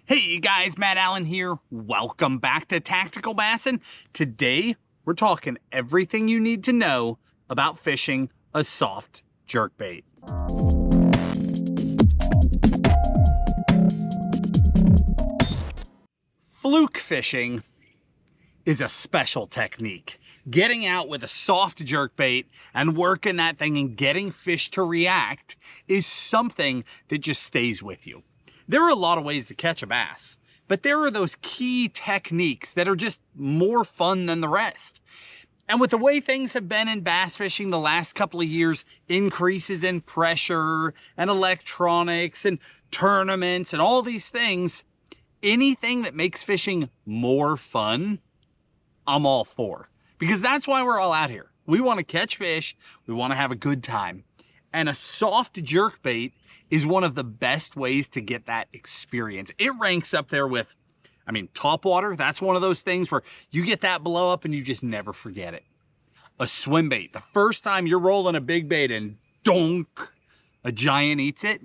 Hey you guys, Matt Allen here. Welcome back to Tactical Bassin'. Today, we're talking everything you need to know about fishing a soft jerkbait. Fluke fishing is a special technique. Getting out with a soft jerkbait and working that thing and getting fish to react is something that just stays with you. There are a lot of ways to catch a bass, but there are those key techniques that are just more fun than the rest. And with the way things have been in bass fishing the last couple of years, increases in pressure and electronics and tournaments and all these things, anything that makes fishing more fun, I'm all for. Because that's why we're all out here. We want to catch fish, we want to have a good time. And a soft jerkbait is one of the best ways to get that experience. It ranks up there with, topwater. That's one of those things where you get that blow up and you just never forget it. A swim bait, the first time you're rolling a big bait and donk, a giant eats it,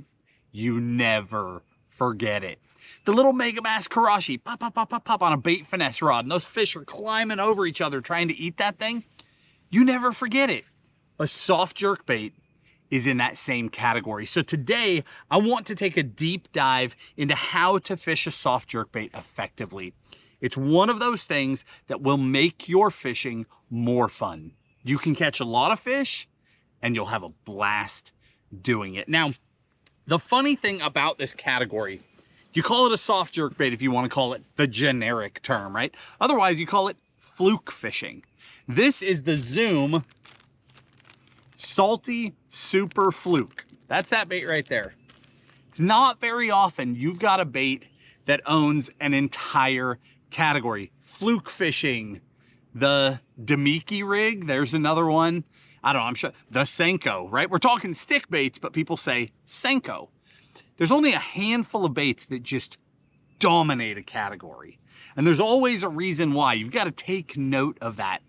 you never forget it. The little mega bass karashi, pop, pop, pop, pop, pop on a bait finesse rod, and those fish are climbing over each other trying to eat that thing, you never forget it. A soft jerkbait is in that same category. So today, I want to take a deep dive into how to fish a soft jerkbait effectively. It's one of those things that will make your fishing more fun. You can catch a lot of fish and you'll have a blast doing it. Now, the funny thing about this category, you call it a soft jerkbait if you want to call it the generic term, right? Otherwise, you call it fluke fishing. This is the Zoom Salty Super Fluke. That's that bait right there. It's not very often you've got a bait that owns an entire category. Fluke fishing, the Demiki rig, there's another one. I don't know, I'm sure, the Senko, right? We're talking stick baits, but people say Senko. There's only a handful of baits that just dominate a category. And there's always a reason why. You've got to take note of that.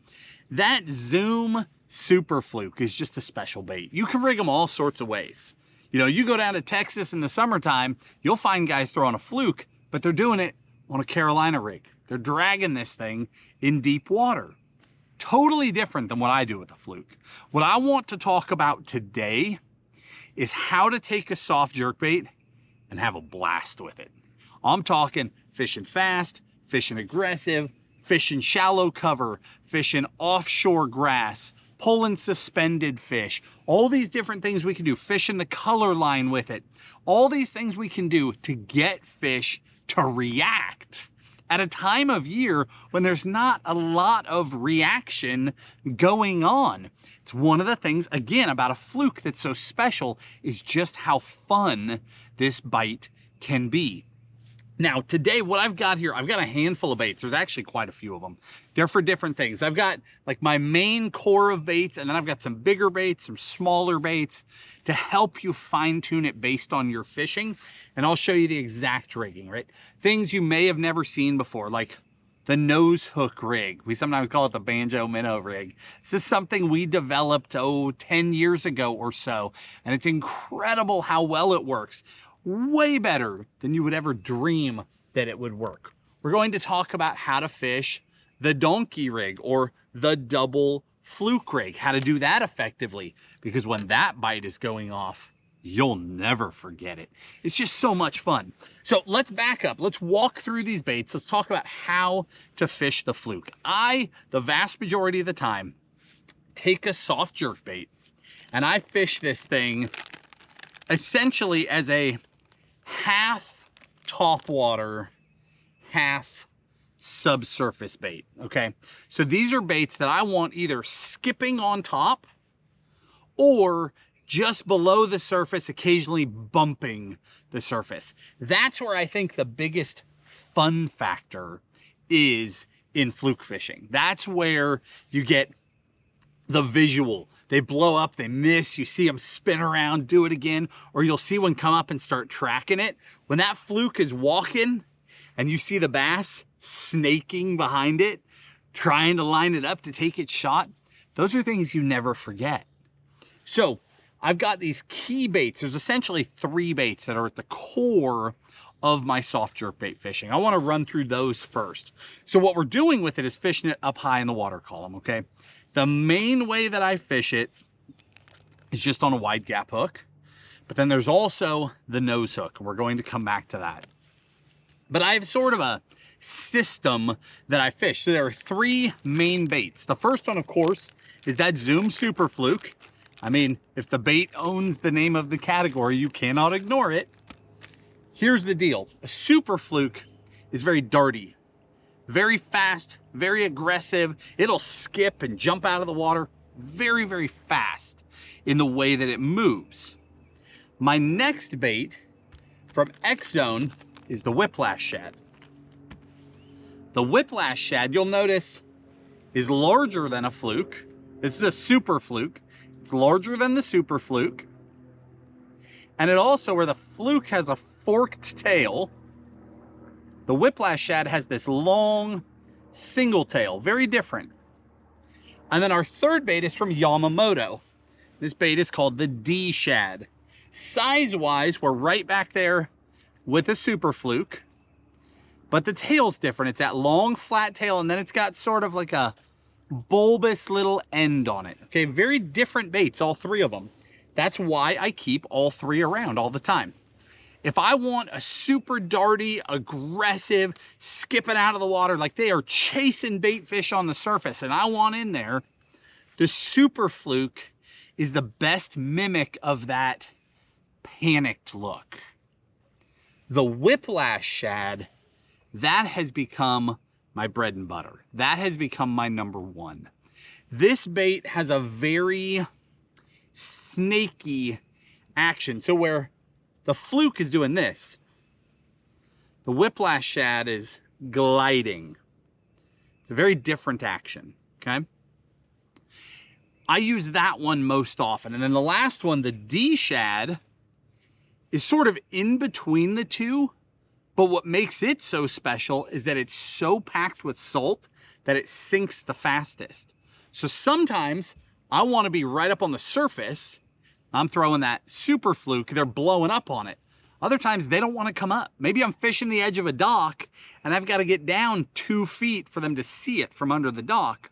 That Zoom Super Fluke is just a special bait. You can rig them all sorts of ways. You know, you go down to Texas in the summertime, you'll find guys throwing a fluke, but they're doing it on a Carolina rig. They're dragging this thing in deep water. Totally different than what I do with a fluke. What I want to talk about today is how to take a soft jerkbait and have a blast with it. I'm talking fishing fast, fishing aggressive, fishing shallow cover, fishing offshore grass, pulling suspended fish, all these different things we can do, fishing the color line with it, all these things we can do to get fish to react at a time of year when there's not a lot of reaction going on. It's one of the things, again, about a fluke that's so special is just how fun this bite can be. Now, today, what I've got here, I've got a handful of baits. There's actually quite a few of them. They're for different things. I've got like my main core of baits, and then I've got some bigger baits, some smaller baits to help you fine tune it based on your fishing. And I'll show you the exact rigging, right? Things you may have never seen before, like the nose hook rig. We sometimes call it the banjo minnow rig. This is something we developed, 10 years ago or so. And it's incredible how well it works. Way better than you would ever dream that it would work. We're going to talk about how to fish the donkey rig or the double fluke rig, how to do that effectively, because when that bite is going off, you'll never forget it. It's just so much fun. So let's back up. Let's walk through these baits. Let's talk about how to fish the fluke. The vast majority of the time, take a soft jerkbait and I fish this thing essentially as a half topwater, half subsurface bait, okay? So these are baits that I want either skipping on top or just below the surface, occasionally bumping the surface. That's where I think the biggest fun factor is in fluke fishing. That's where you get the visual. They blow up, they miss, you see them spin around, do it again, or you'll see one come up and start tracking it. When that fluke is walking and you see the bass snaking behind it, trying to line it up to take its shot, those are things you never forget. So I've got these key baits. There's essentially 3 baits that are at the core of my soft jerkbait fishing. I want to run through those first. So what we're doing with it is fishing it up high in the water column, okay? The main way that I fish it is just on a wide gap hook, but then there's also the nose hook. We're going to come back to that. But I have sort of a system that I fish. So there are 3 main baits. The first one, of course, is that Zoom Super Fluke. I mean, if the bait owns the name of the category, you cannot ignore it. Here's the deal. A Super Fluke is very darty, very fast, very aggressive. It'll skip and jump out of the water very, very fast in the way that it moves. My next bait from X Zone is the Whiplash Shad. The Whiplash Shad, you'll notice, is larger than a Fluke. This is a Super Fluke. It's larger than the Super Fluke. And it also, where the Fluke has a forked tail, the Whiplash Shad has this long single tail, very different. And then our third bait is from Yamamoto. This bait is called the D Shad. Size-wise, we're right back there with a Super Fluke, but the tail's different. It's that long flat tail, and then it's got sort of like a bulbous little end on it. Okay, very different baits, all 3 of them. That's why I keep all 3 around all the time. If I want a super darty, aggressive, skipping out of the water, like they are chasing bait fish on the surface, and I want in there, the Super Fluke is the best mimic of that panicked look. The Whiplash Shad, that has become my bread and butter. That has become my number 1. This bait has a very snaky action. So where the Fluke is doing this, the Whiplash Shad is gliding. It's a very different action, okay? I use that one most often. And then the last one, the D Shad, is sort of in between the two, but what makes it so special is that it's so packed with salt that it sinks the fastest. So sometimes I want to be right up on the surface. I'm throwing that Super Fluke, they're blowing up on it. Other times they don't want to come up. Maybe I'm fishing the edge of a dock and I've got to get down 2 feet for them to see it from under the dock.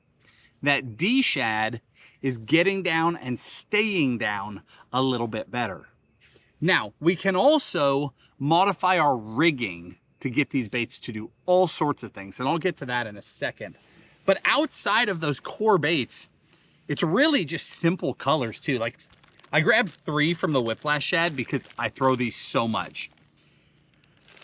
That D Shad is getting down and staying down a little bit better. Now, we can also modify our rigging to get these baits to do all sorts of things, and I'll get to that in a second. But outside of those core baits, it's really just simple colors too. Like, I grabbed 3 from the Whiplash Shad because I throw these so much.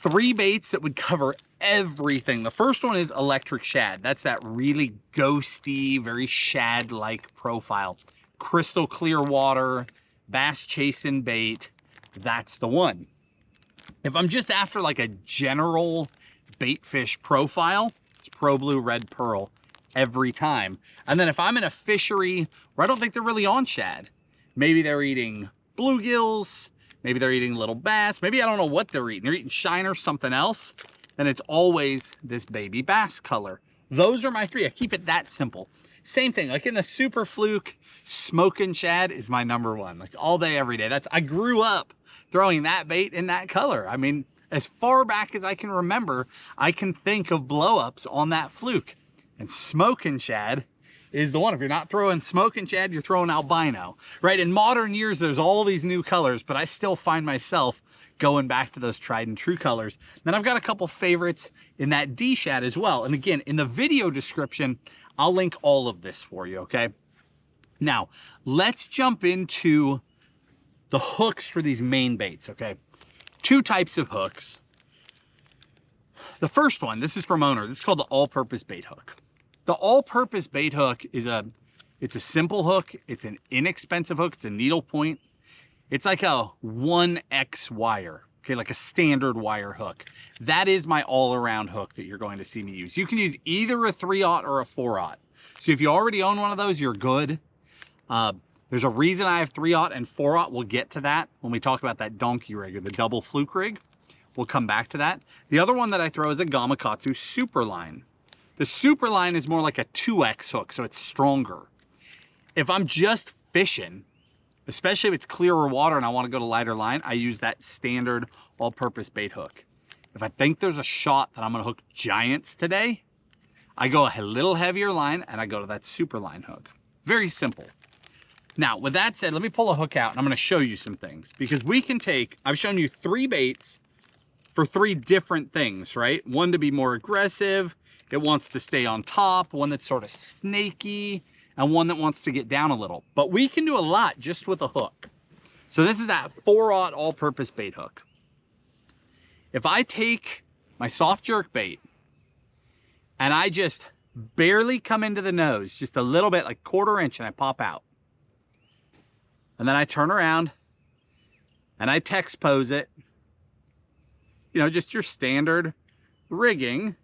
3 baits that would cover everything. The first one is Electric Shad. That's that really ghosty, very shad-like profile. Crystal clear water, bass chasing bait. That's the one. If I'm just after like a general bait fish profile, it's Pro Blue Red Pearl every time. And then if I'm in a fishery where I don't think they're really on shad, maybe they're eating bluegills, maybe they're eating little bass, maybe I don't know what they're eating. They're eating shine or something else, then it's always this baby bass color. Those are my 3. I keep it that simple. Same thing, like in the Super Fluke, smoking shad is my number 1, like all day, every day. I grew up throwing that bait in that color. I mean, as far back as I can remember, I can think of blow-ups on that Fluke. And smoking shad is the one. If you're not throwing smoking shad, you're throwing albino, right? In modern years, there's all these new colors, but I still find myself going back to those tried and true colors. Then I've got a couple favorites in that D Shad as well. And again, in the video description, I'll link all of this for you, okay? Now, let's jump into the hooks for these main baits, okay? 2 types of hooks. The first one, this is from Owner. This is called the all-purpose bait hook. The all-purpose bait hook is it's a simple hook. It's an inexpensive hook. It's a needle point. It's like a 1X wire, okay, like a standard wire hook. That is my all-around hook that you're going to see me use. You can use either a 3/0 or a 4/0. So if you already own one of those, you're good. There's a reason I have 3/0 and 4/0. We'll get to that when we talk about that donkey rig or the double Fluke rig. We'll come back to that. The other one that I throw is a Gamakatsu Superline. The Superline is more like a 2X hook, so it's stronger. If I'm just fishing, especially if it's clearer water and I want to go to lighter line, I use that standard all-purpose bait hook. If I think there's a shot that I'm gonna hook giants today, I go a little heavier line and I go to that super line hook. Very simple. Now, with that said, let me pull a hook out and I'm gonna show you some things, because we can take, I've shown you 3 baits for 3 different things, right? One to be more aggressive, it wants to stay on top, one that's sort of snaky, and one that wants to get down a little. But we can do a lot just with a hook. So this is that 4/0 all-purpose bait hook. If I take my soft jerk bait and I just barely come into the nose, just a little bit, like 1/4 inch, and I pop out, and then I turn around and I text pose it, you know, just your standard rigging,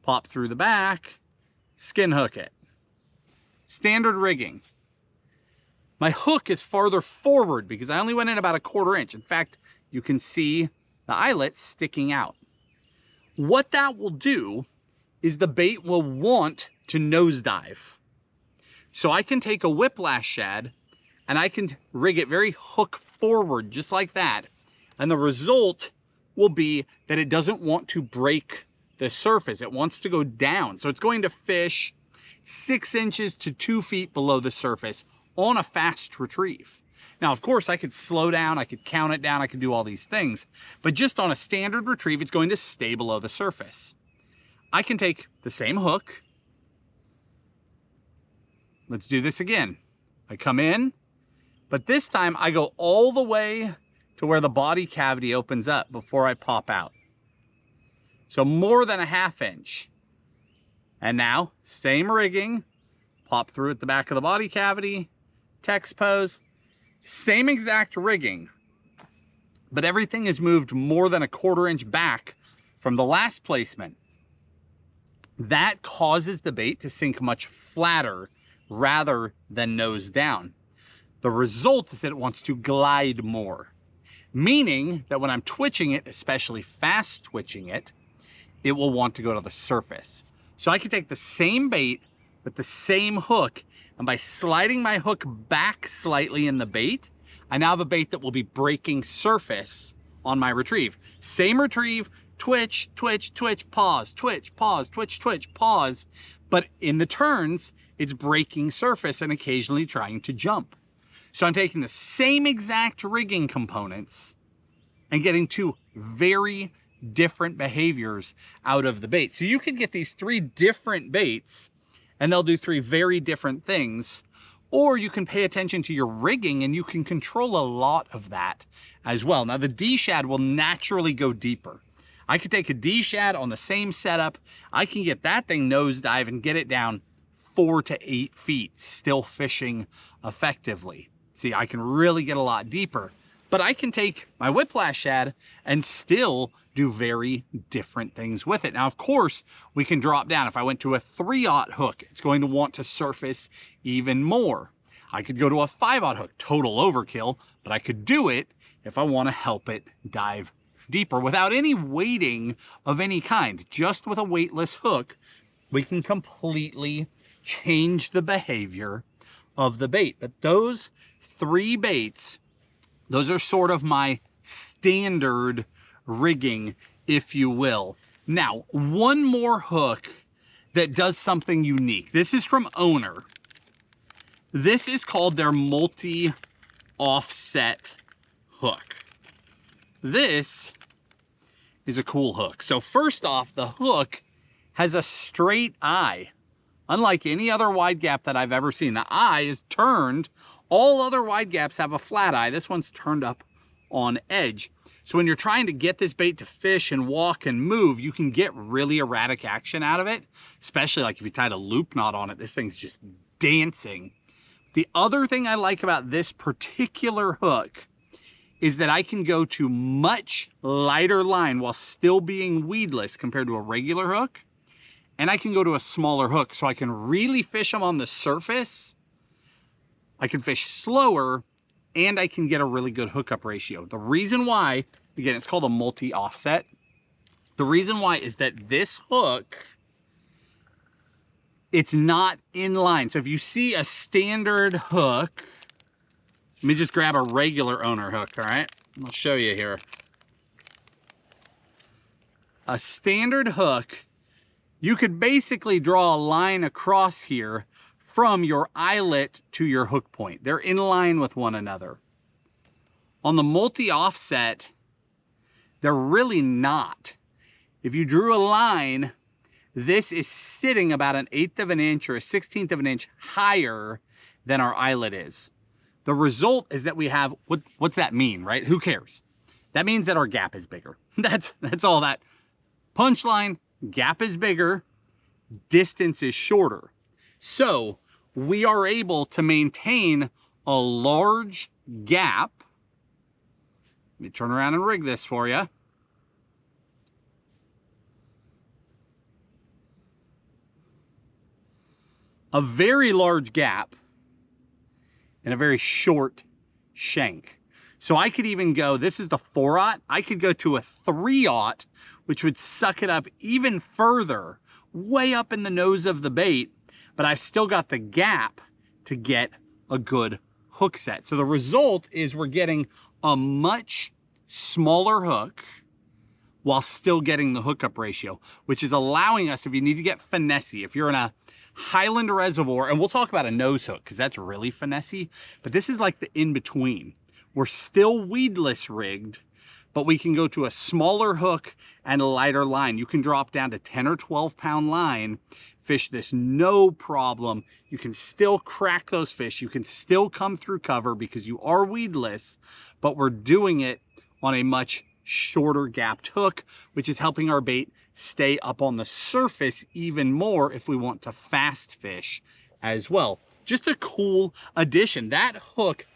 pop through the back, skin hook it. Standard rigging. My hook is farther forward because I only went in about a 1/4 inch. In fact, you can see the eyelet sticking out. What that will do is the bait will want to nosedive. So I can take a whiplash shad and I can rig it very hook forward, just like that. And the result will be that it doesn't want to break the surface. It wants to go down. So it's going to fish 6 inches to 2 feet below the surface on a fast retrieve. Now, of course, I could slow down, I could count it down, I could do all these things, but just on a standard retrieve, it's going to stay below the surface. I can take the same hook. Let's do this again. I come in, but this time I go all the way to where the body cavity opens up before I pop out. So more than a 1/2 inch. And now, same rigging, pop through at the back of the body cavity, text pose, same exact rigging, but everything is moved more than a 1/4 inch back from the last placement. That causes the bait to sink much flatter rather than nose down. The result is that it wants to glide more, meaning that when I'm twitching it, especially fast twitching it, it will want to go to the surface. So I can take the same bait with the same hook, and by sliding my hook back slightly in the bait, I now have a bait that will be breaking surface on my retrieve. Same retrieve, twitch, twitch, twitch, pause, twitch, pause, twitch, twitch, pause. But in the turns, it's breaking surface and occasionally trying to jump. So I'm taking the same exact rigging components and getting 2 very different behaviors out of the bait. So you can get these 3 different baits and they'll do 3 very different things, or you can pay attention to your rigging and you can control a lot of that as well. Now the D-shad will naturally go deeper. I could take a D-shad on the same setup. I can get that thing nosedive and get it down 4 to 8 feet, still fishing effectively. See, I can really get a lot deeper, but I can take my whiplash shad and still do very different things with it. Now, of course, we can drop down. If I went to a 3/0 hook, it's going to want to surface even more. I could go to a 5/0 hook, total overkill, but I could do it if I want to help it dive deeper without any weighting of any kind. Just with a weightless hook, we can completely change the behavior of the bait. But those 3 baits, those are sort of my standard rigging, if you will. Now, one more hook that does something unique. This is from Owner. This is called their multi-offset hook. This is a cool hook. So first off, the hook has a straight eye. Unlike any other wide gap that I've ever seen, the eye is turned. All other wide gaps have a flat eye. This one's turned up on edge. So when you're trying to get this bait to fish and walk and move, you can get really erratic action out of it, especially like if you tied a loop knot on it. This thing's just dancing. The other thing I like about this particular hook is that I can go to much lighter line while still being weedless compared to a regular hook. And I can go to a smaller hook, so I can really fish them on the surface. I can fish slower, and I can get a really good hookup ratio. The reason why, again, it's called a multi-offset. The reason why is that this hook, it's not in line. So if you see a standard hook, let me just grab a regular Owner hook, all right? I'll show you here. A standard hook, you could basically draw a line across here from your eyelet to your hook point. They're in line with one another. On the multi-offset, they're really not. If you drew a line, this is sitting about 1/8 of an inch or 1/16 of an inch higher than our eyelet is. The result is that we have, what's that mean, right? Who cares? That means that our gap is bigger. That's all that. Punchline, gap is bigger, distance is shorter. So we are able to maintain a large gap. Let me turn around and rig this for you. A very large gap and a very short shank. So I could even go, this is the 4/0, I could go to a 3/0, which would suck it up even further, way up in the nose of the bait, but I've still got the gap to get a good hook set. So the result is we're getting a much smaller hook while still getting the hookup ratio, which is allowing us, if you need to get finessey, if you're in a highland reservoir, and we'll talk about a nose hook because that's really finessey, but this is like the in-between. We're still weedless rigged, but we can go to a smaller hook and a lighter line. You can drop down to 10 or 12 pound line, fish this no problem. You can still crack those fish. You can still come through cover because you are weedless, but we're doing it on a much shorter gapped hook, which is helping our bait stay up on the surface even more if we want to fast fish as well. Just a cool addition. That hook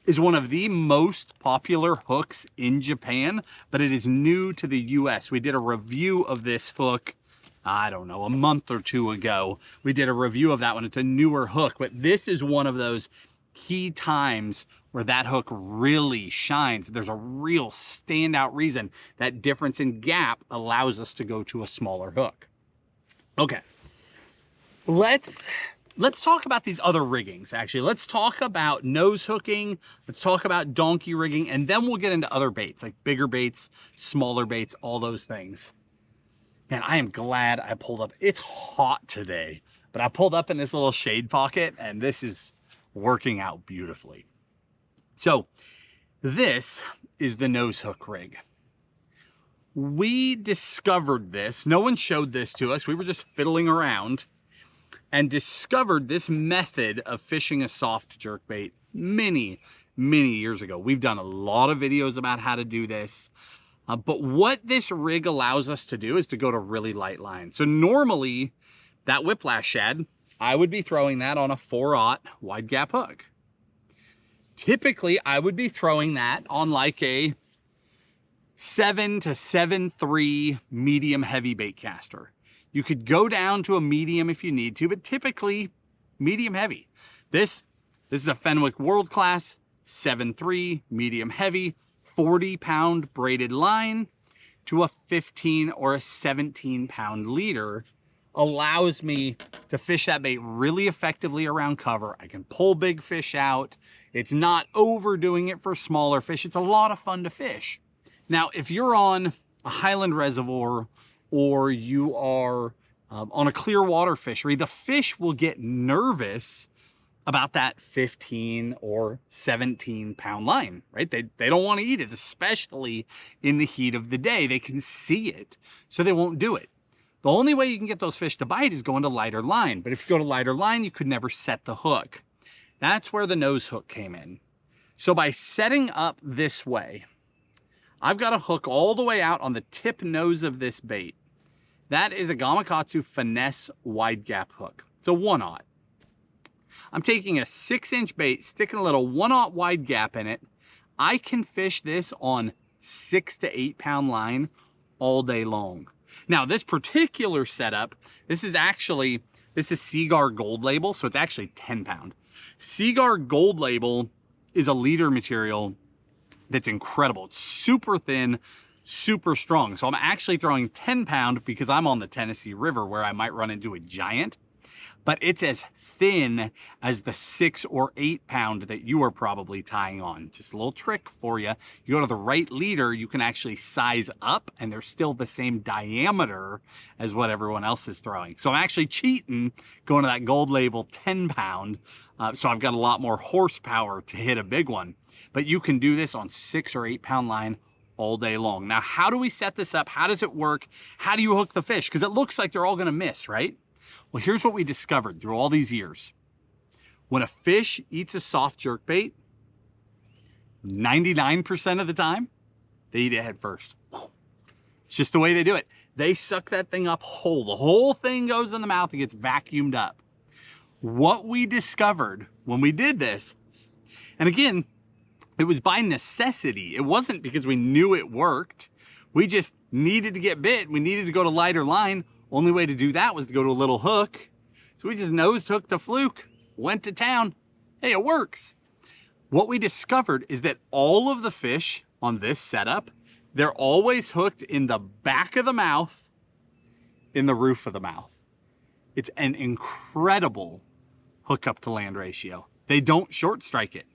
is one of the most popular hooks in Japan, but it is new to the US. We did a review of this hook, I don't know, a month or two ago. We did a review of that one. It's a newer hook, but this is one of those key times where that hook really shines. There's a real standout reason that difference in gap allows us to go to a smaller hook. Okay, let's talk about these other riggings, actually. Let's talk about nose hooking, let's talk about donkey rigging, and then we'll get into other baits, like bigger baits, smaller baits, all those things. Man, I am glad I pulled up. It's hot today, but I pulled up in this little shade pocket, and this is working out beautifully. So this is the nose hook rig. We discovered this, no one showed this to us, we were just fiddling around and discovered this method of fishing a soft jerkbait many years ago. We've done a lot of videos about how to do this, but what this rig allows us to do is to go to really light line. So normally that whiplash shad, I would be throwing that on a 4/0 wide gap hook. Typically, I would be throwing that on like a 7 to 7.3 medium heavy bait caster. You could go down to a medium if you need to, but typically medium heavy. This is a Fenwick World Class 7.3 medium heavy, 40 pound braided line to a 15 or a 17 pound leader. Allows me to fish that bait really effectively around cover. I can pull big fish out. It's not overdoing it for smaller fish. It's a lot of fun to fish. Now, if you're on a highland reservoir or you are on a clear water fishery, the fish will get nervous about that 15 or 17 pound line, right? They don't want to eat it, especially in the heat of the day. They can see it, so they won't do it. The only way you can get those fish to bite is going to lighter line. But if you go to lighter line, you could never set the hook. That's where the nose hook came in. So by setting up this way, I've got a hook all the way out on the tip nose of this bait. That is a Gamakatsu Finesse wide gap hook. It's a 1/0. I'm taking a 6-inch bait, sticking a little 1/0 wide gap in it. I can fish this on 6 to 8 pound line all day long. Now, this particular setup, this is Seaguar Gold Label, so it's actually 10 pound. Seaguar Gold Label is a leader material that's incredible. It's super thin, super strong. So I'm actually throwing 10 pound because I'm on the Tennessee River where I might run into a giant. but it's as thin as the 6 or 8 pound that you are probably tying on. Just a little trick for you. You go to the right leader, you can actually size up and they're still the same diameter as what everyone else is throwing. So I'm actually cheating going to that gold label 10 pound. So I've got a lot more horsepower to hit a big one, but you can do this on 6 or 8 pound line all day long. Now, how do we set this up? How does it work? How do you hook the fish? Because it looks like they're all going to miss, right? Well, here's what we discovered through all these years. When a fish eats a soft jerkbait, 99% of the time, they eat it head first. It's just the way they do it. They suck that thing up whole. The whole thing goes in the mouth and gets vacuumed up. What we discovered when we did this, and again, it was by necessity. It wasn't because we knew it worked. We just needed to get bit. We needed to go to lighter line. Only way to do that was to go to a little hook. So we just nose hooked a Fluke, went to town. Hey, it works. What we discovered is that all of the fish on this setup, they're always hooked in the back of the mouth, in the roof of the mouth. It's an incredible hookup to land ratio. They don't short strike it.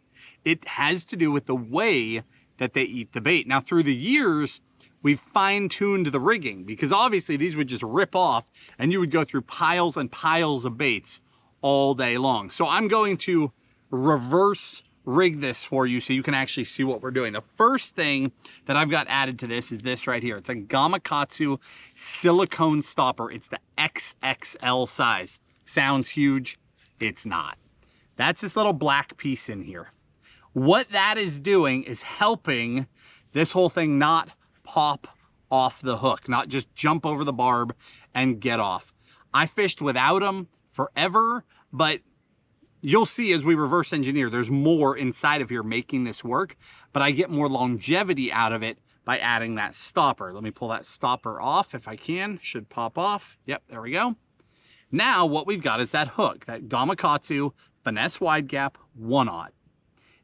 It has to do with the way that they eat the bait. Now, through the years, we've fine-tuned the rigging because obviously these would just rip off and you would go through piles and piles of baits all day long. So I'm going to reverse rig this for you so you can actually see what we're doing. The first thing that I've got added to this is this right here. It's a Gamakatsu silicone stopper. It's the XXL size. Sounds huge. It's not. That's this little black piece in here. What that is doing is helping this whole thing not pop off the hook, not just jump over the barb and get off. I fished without them forever, but you'll see as we reverse engineer, there's more inside of here making this work, but I get more longevity out of it by adding that stopper. Let me pull that stopper off if I can. Should pop off. Yep, there we go. Now what we've got is that hook, that Gamakatsu Finesse Wide Gap 1/0.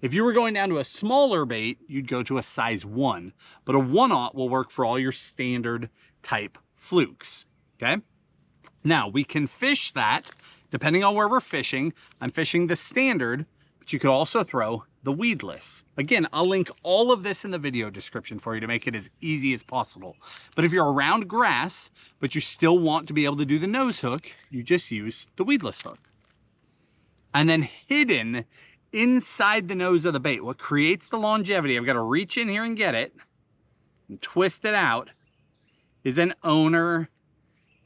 If you were going down to a smaller bait, you'd go to a size 1, but a 1/0 will work for all your standard type flukes, okay? Now, we can fish that, depending on where we're fishing. I'm fishing the standard, but you could also throw the weedless. Again, I'll link all of this in the video description for you to make it as easy as possible. But if you're around grass, but you still want to be able to do the nose hook, you just use the weedless hook. And then hidden inside the nose of the bait, what creates the longevity, I've got to reach in here and get it and twist it out, is an Owner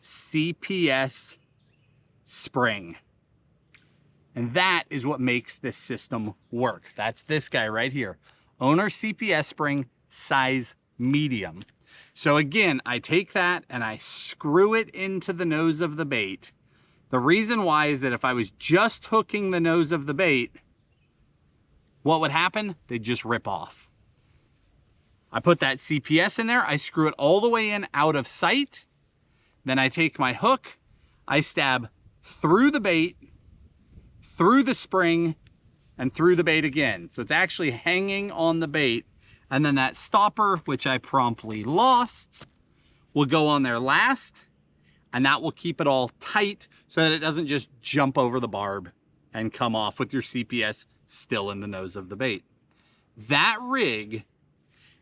CPS spring. And that is what makes this system work. That's this guy right here. Owner CPS spring, size medium. So again, I take that and I screw it into the nose of the bait. The reason why is that if I was just hooking the nose of the bait, what would happen? They'd just rip off. I put that CPS in there, I screw it all the way in out of sight, then I take my hook, I stab through the bait, through the spring, and through the bait again. So it's actually hanging on the bait, and then that stopper, which I promptly lost, will go on there last, and that will keep it all tight so that it doesn't just jump over the barb and come off with your CPS still in the nose of the bait. That rig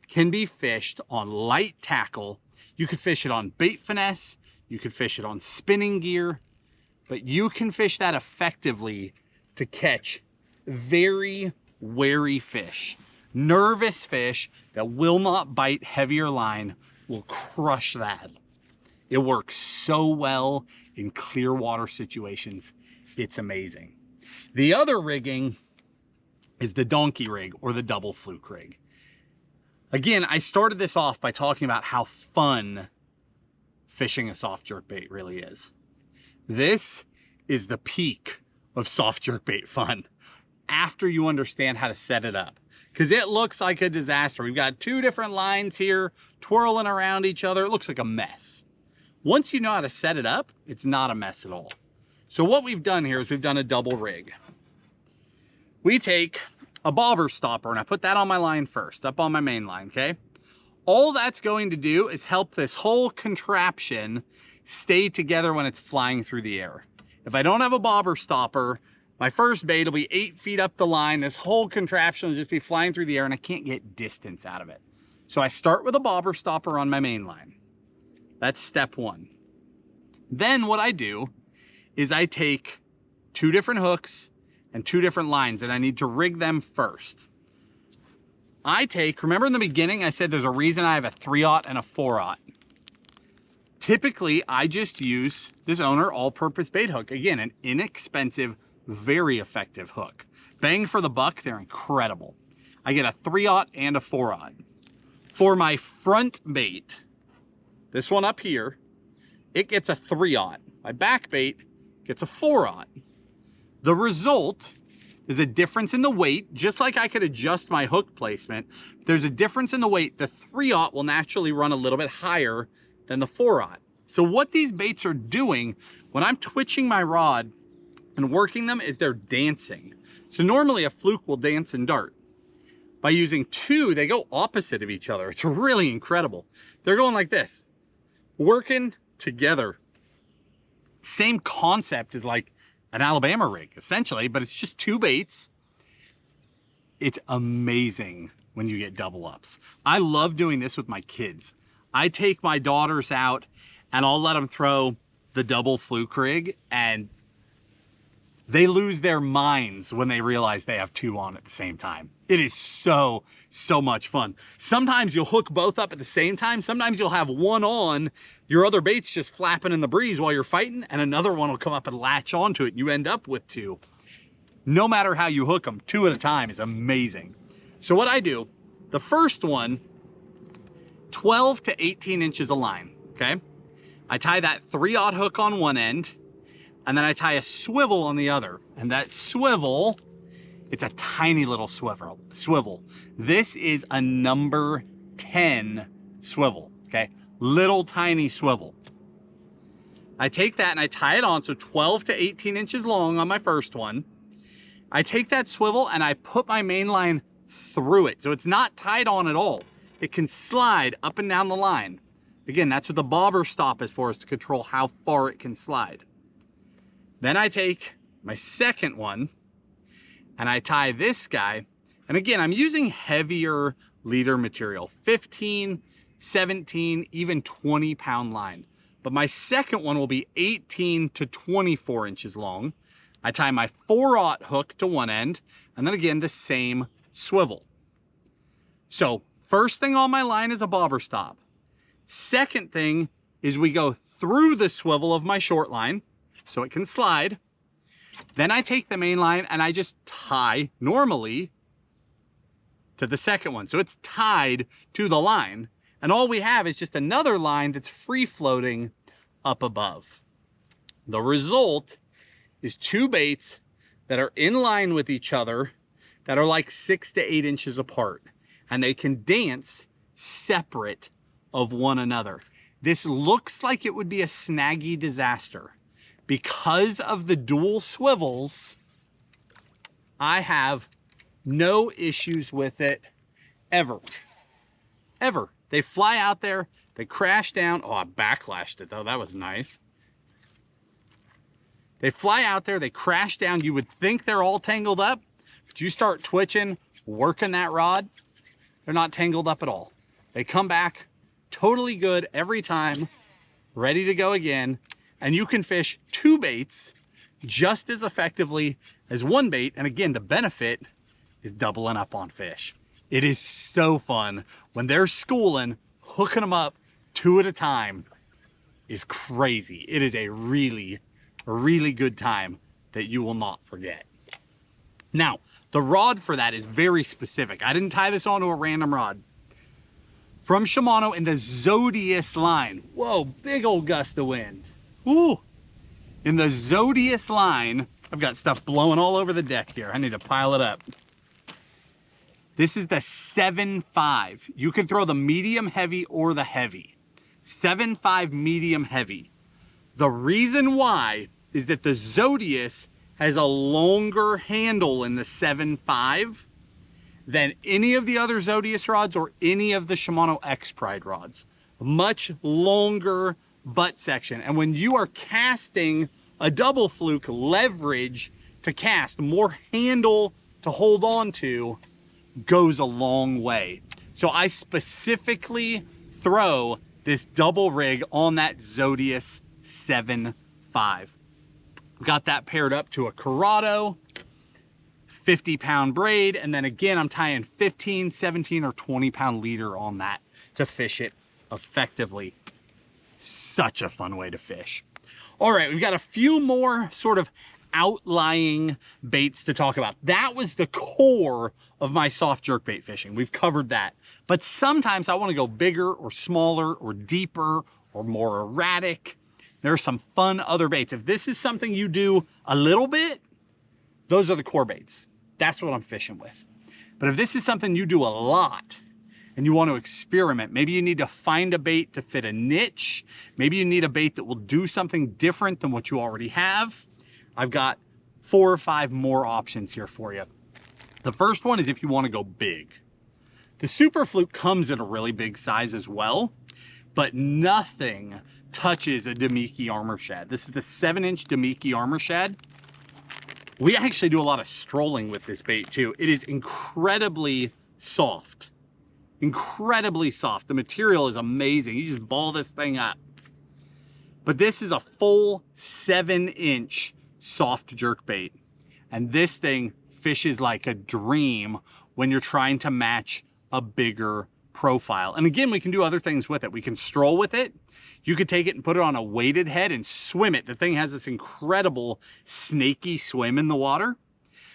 can be fished on light tackle. You could fish it on bait finesse, you could fish it on spinning gear, but you can fish that effectively to catch very wary fish. Nervous fish that will not bite heavier line will crush that. It works so well in clear water situations. It's amazing. The other rigging is the donkey rig or the double fluke rig. Again, I started this off by talking about how fun fishing a soft jerkbait really is. This is the peak of soft jerkbait fun after you understand how to set it up, because it looks like a disaster. We've got two different lines here twirling around each other. It looks like a mess. Once you know how to set it up, it's not a mess at all. So what we've done here is we've done a double rig. We take a bobber stopper and I put that on my line first, up on my main line, okay? All that's going to do is help this whole contraption stay together when it's flying through the air. If I don't have a bobber stopper, my first bait will be 8 feet up the line. This whole contraption will just be flying through the air and I can't get distance out of it. So I start with a bobber stopper on my main line. That's step one. Then what I do is I take 2 different hooks and 2 different lines, and I need to rig them first. Remember in the beginning I said there's a reason I have a 3/0 and a 4/0. Typically, I just use this Owner all-purpose bait hook. Again, an inexpensive, very effective hook. Bang for the buck, they're incredible. I get a 3/0 and a 4/0. For my front bait, this one up here, it gets a 3/0. My back bait gets a 4/0. The result is a difference in the weight. Just like I could adjust my hook placement, if there's a difference in the weight, the 3/0 will naturally run a little bit higher than the 4/0. So what these baits are doing when I'm twitching my rod and working them is they're dancing. So normally a fluke will dance and dart. By using 2, they go opposite of each other. It's really incredible. They're going like this, working together. Same concept as like an Alabama rig, essentially, but it's just 2 baits. It's amazing when you get double ups. I love doing this with my kids. I take my daughters out and I'll let them throw the double fluke rig, and they lose their minds when they realize they have 2 on at the same time. It is so much fun. Sometimes you'll hook both up at the same time. Sometimes you'll have one on, your other bait's just flapping in the breeze while you're fighting, and another one will come up and latch onto it, and you end up with 2. No matter how you hook them, 2 at a time is amazing. So what I do, the first one, 12 to 18 inches of line, okay? I tie that 3/0 hook on one end, and then I tie a swivel on the other. And that swivel, it's a tiny little swivel. This is a number 10 swivel, okay? Little tiny swivel. I take that and I tie it on, so 12 to 18 inches long on my first one. I take that swivel and I put my main line through it. So it's not tied on at all. It can slide up and down the line. Again, that's what the bobber stop is for, is to control how far it can slide. Then I take my second one and I tie this guy. And again, I'm using heavier leader material, 15, 17, even 20 pound line. But my second one will be 18 to 24 inches long. I tie my 4/0 hook to one end, and then again, the same swivel. So first thing on my line is a bobber stop. Second thing is we go through the swivel of my short line so it can slide. Then I take the main line and I just tie normally to the second one. So it's tied to the line. And all we have is just another line that's free floating up above. The result is 2 baits that are in line with each other that are like 6 to 8 inches apart. And they can dance separate of one another. This looks like it would be a snaggy disaster. Because of the dual swivels, I have no issues with it ever. Ever. They fly out there, they crash down. Oh, I backlashed it though, that was nice. They fly out there, they crash down. You would think they're all tangled up, but you start twitching, working that rod, they're not tangled up at all. They come back totally good every time, ready to go again. And you can fish 2 baits just as effectively as 1 bait. And again, the benefit is doubling up on fish. It is so fun when they're schooling, hooking them up 2 at a time is crazy. It is a really good time that you will not forget. Now, the rod for that is very specific. I didn't tie this onto a random rod. From Shimano in the Zodius line. Whoa, big old gust of wind. Ooh. In the Zodius line, I've got stuff blowing all over the deck here. I need to pile it up. This is the 7.5. You can throw the medium heavy or the heavy. 7.5 medium heavy. The reason why is that the Zodius has a longer handle in the 7.5 than any of the other Zodius rods or any of the Shimano X Pride rods. Much longer butt section. And when you are casting a double fluke leverage to cast, more handle to hold on to, goes a long way. So I specifically throw this double rig on that Zodius 7.5. Got that paired up to a Corrado, 50-pound braid, and then again I'm tying 15, 17, or 20-pound leader on that to fish it effectively. Such a fun way to fish. All right, we've got a few more sort of outlying baits to talk about. That was the core of my soft jerkbait fishing. We've covered that. But sometimes I want to go bigger or smaller or deeper or more erratic. There are some fun other baits. If this is something you do a little bit, those are the core baits. That's what I'm fishing with. But if this is something you do a lot and you want to experiment, maybe you need to find a bait to fit a niche. Maybe you need a bait that will do something different than what you already have. I've got 4 or 5 more options here for you. The first one is if you want to go big. The Super Fluke comes in a really big size as well, but nothing touches a Demiki armor shad. This is the 7-inch Demiki armor shad. We actually do a lot of strolling with this bait too. It is incredibly soft. Incredibly soft. The material is amazing. You just ball this thing up. But this is a full 7-inch soft jerkbait. And this thing fishes like a dream when you're trying to match a bigger profile. And again, we can do other things with it. We can stroll with it. You could take it and put it on a weighted head and swim it. The thing has this incredible snaky swim in the water.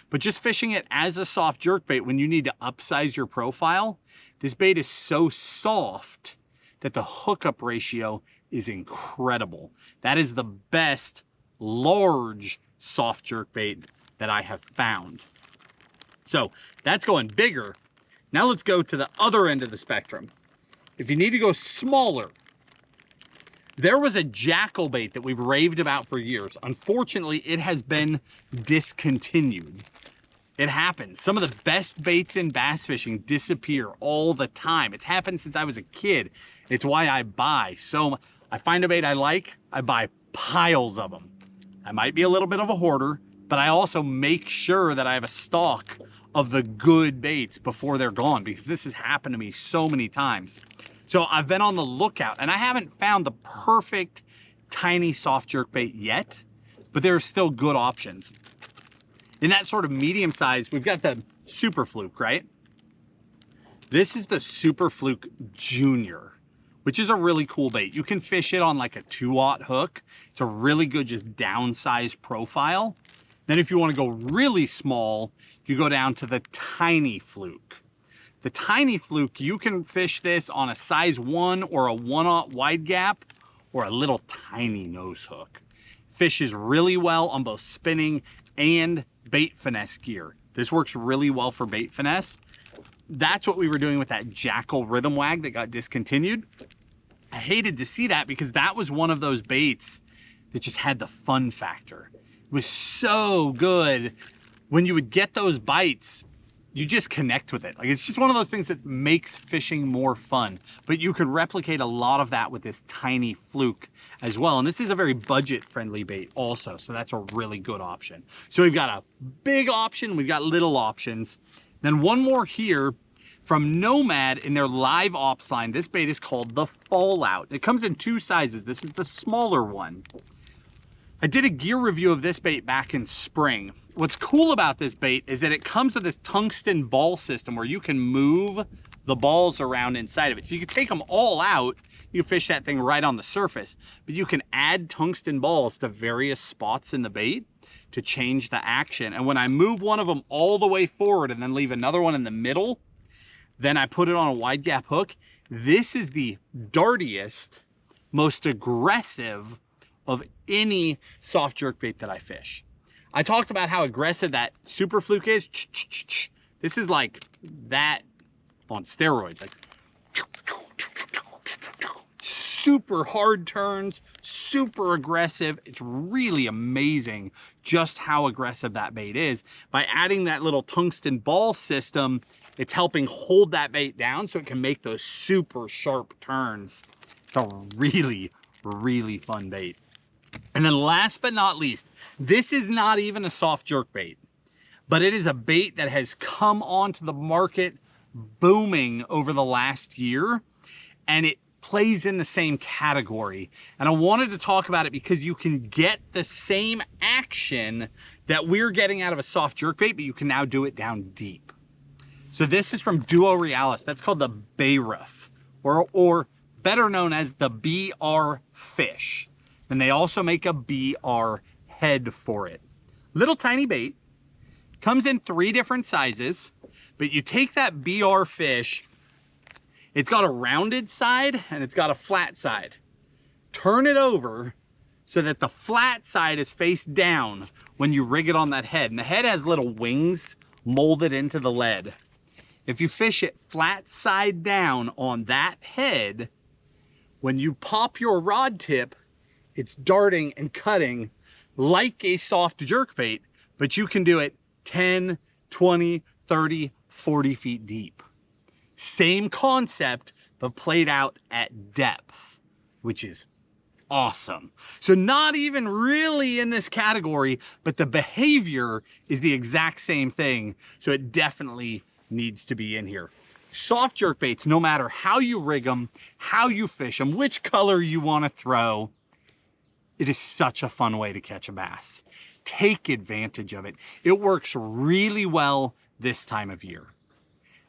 But just fishing it as a soft jerkbait when you need to upsize your profile, this bait is so soft that the hookup ratio is incredible. That is the best large soft jerkbait that I have found. So that's going bigger. Now let's go to the other end of the spectrum. If you need to go smaller, there was a jackal bait that we've raved about for years. Unfortunately, it has been discontinued. It happens. Some of the best baits in bass fishing disappear all the time. It's happened since I was a kid. It's why I buy so much. I find a bait I like, I buy piles of them. I might be a little bit of a hoarder, but I also make sure that I have a stock of the good baits before they're gone, because this has happened to me so many times. So I've been on the lookout, and I haven't found the perfect tiny soft jerkbait yet, but there are still good options. In that sort of medium size, we've got the Super Fluke, right? This is the Super Fluke Junior, which is a really cool bait. You can fish it on like a 2-aught hook. It's a really good just downsized profile. Then if you want to go really small, you go down to the Tiny Fluke. The Tiny Fluke, you can fish this on a size 1 or a 1-aught wide gap or a little tiny nose hook. Fishes really well on both spinning and bait finesse gear. This works really well for bait finesse. That's what we were doing with that Jackal Rhythm Wag that got discontinued. I hated to see that because that was one of those baits that just had the fun factor. It was so good. When you would get those bites, you just connect with it. Like, it's just one of those things that makes fishing more fun. But you could replicate a lot of that with this Tiny Fluke as well. And this is a very budget-friendly bait also, so that's a really good option. So we've got a big option, we've got little options. Then one more here from Nomad in their live ops line. This bait is called the Fallout. It comes in 2 sizes. This is the smaller one. I did a gear review of this bait back in spring. What's cool about this bait is that it comes with this tungsten ball system where you can move the balls around inside of it. So you can take them all out, you can fish that thing right on the surface, but you can add tungsten balls to various spots in the bait to change the action. And when I move one of them all the way forward and then leave another one in the middle, then I put it on a wide gap hook. This is the dartiest, most aggressive of any soft jerkbait that I fish. I talked about how aggressive that Super Fluke is. This is like that on steroids. Like super hard turns, super aggressive. It's really amazing just how aggressive that bait is. By adding that little tungsten ball system, it's helping hold that bait down so it can make those super sharp turns. It's a really, really fun bait. And then last but not least, this is not even a soft jerk bait, but it is a bait that has come onto the market booming over the last year, and it plays in the same category. And I wanted to talk about it because you can get the same action that we're getting out of a soft jerk bait, but you can now do it down deep. So this is from Duo Realis. That's called the Bayref, or better known as the BR fish. And they also make a BR head for it. Little tiny bait, comes in 3 different sizes, but you take that BR fish, it's got a rounded side and it's got a flat side. Turn it over so that the flat side is face down when you rig it on that head. And the head has little wings molded into the lead. If you fish it flat side down on that head, when you pop your rod tip, it's darting and cutting like a soft jerkbait, but you can do it 10, 20, 30, 40 feet deep. Same concept, but played out at depth, which is awesome. So not even really in this category, but the behavior is the exact same thing. So it definitely needs to be in here. Soft jerkbaits, no matter how you rig them, how you fish them, which color you want to throw, it is such a fun way to catch a bass. Take advantage of it. It works really well this time of year.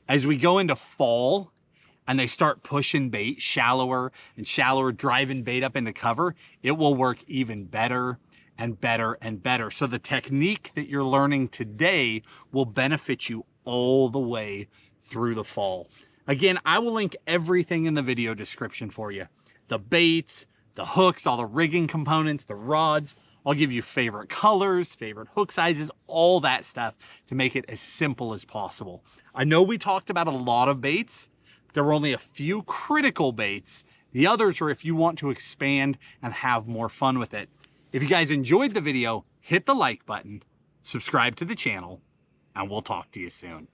As we go into fall and they start pushing bait shallower and shallower, driving bait up into cover, it will work even better and better and better. So the technique that you're learning today will benefit you all the way through the fall. Again, I will link everything in the video description for you. The baits, the hooks, all the rigging components, the rods. I'll give you favorite colors, favorite hook sizes, all that stuff to make it as simple as possible. I know we talked about a lot of baits. There were only a few critical baits. The others are if you want to expand and have more fun with it. If you guys enjoyed the video, hit the like button, subscribe to the channel, and we'll talk to you soon.